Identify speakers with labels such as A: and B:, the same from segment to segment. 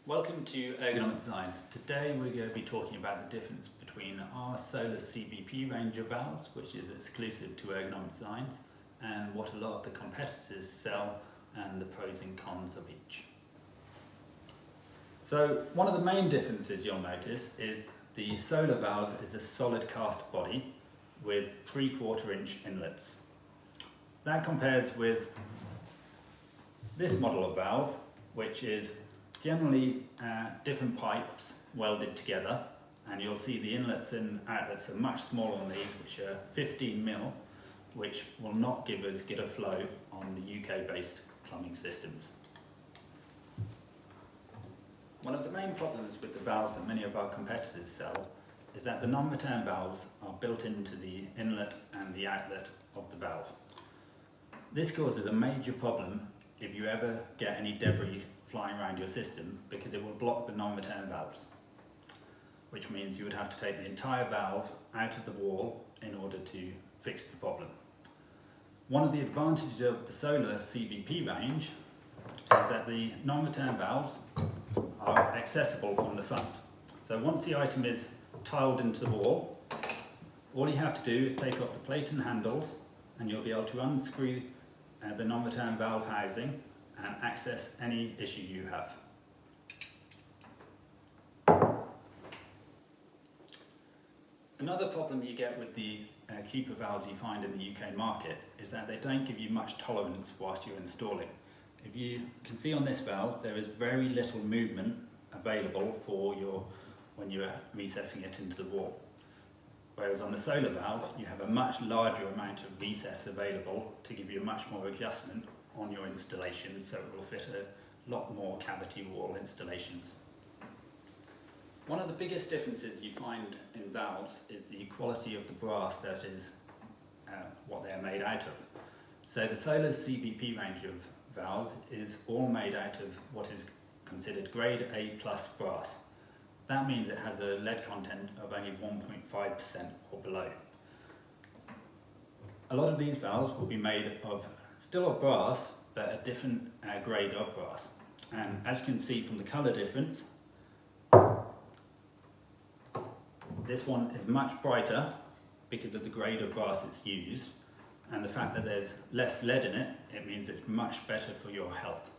A: Welcome to Ergonomic Designs. Today we're going to be talking about the difference between our solar CVP range of valves, which is exclusive to Ergonomic Designs, and what a lot of the competitors sell, and the pros and cons of each. So one of the main differences you'll notice is the solar valve is a solid cast body with 3/4 inch inlets. That compares with this model of valve, which is generally different pipes welded together, and you'll see the inlets and outlets are much smaller on these, which are 15mm, which will not give as good a flow on the UK-based plumbing systems. One of the main problems with the valves that many of our competitors sell is that the non-return valves are built into the inlet and the outlet of the valve. This causes a major problem if you ever get any debris flying around your system, because it will block the non-return valves, which means you would have to take the entire valve out of the wall in order to fix the problem. One of the advantages of the solar CVP range is that the non-return valves are accessible from the front. So once the item is tiled into the wall, all you have to do is take off the plate and handles, and you'll be able to unscrew the non-return valve housing and access any issue you have. Another problem you get with the cheaper valves you find in the UK market is that they don't give you much tolerance whilst you're installing. If you can see on this valve, there is very little movement available for when you're recessing it into the wall. Whereas on the solar valve, you have a much larger amount of recess available to give you much more adjustment on your installation, so it will fit a lot more cavity wall installations. One of the biggest differences you find in valves is the quality of the brass that is what they are made out of. So the solar CVP range of valves is all made out of what is considered grade A+ brass. That means it has a lead content of only 1.5% or below. A lot of these valves will be made of still of brass, but a different grade of brass. And as you can see from the colour difference, this one is much brighter because of the grade of brass it's used, and the fact that there's less lead in it, it means it's much better for your health.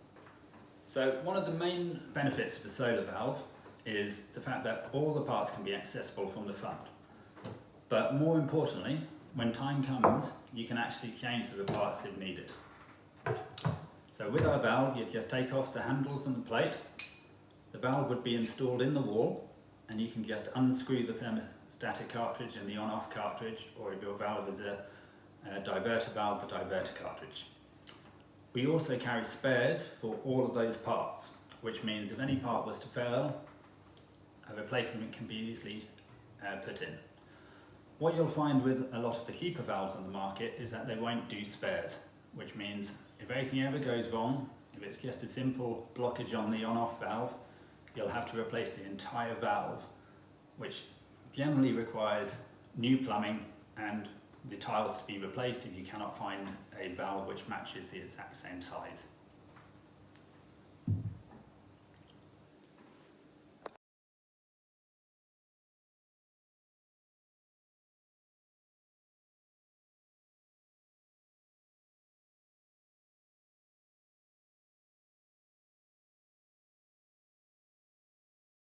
A: So one of the main benefits of the solar valve is the fact that all the parts can be accessible from the front. But more importantly, when time comes, you can actually change the parts if needed. So with our valve, you just take off the handles and the plate. The valve would be installed in the wall, and you can just unscrew the thermostatic cartridge and the on-off cartridge, or if your valve is a diverter valve, the diverter cartridge. We also carry spares for all of those parts, which means if any part was to fail, a replacement can be easily put in. What you'll find with a lot of the cheaper valves on the market is that they won't do spares, which means if anything ever goes wrong, if it's just a simple blockage on the on-off valve, you'll have to replace the entire valve, which generally requires new plumbing and the tiles to be replaced if you cannot find a valve which matches the exact same size.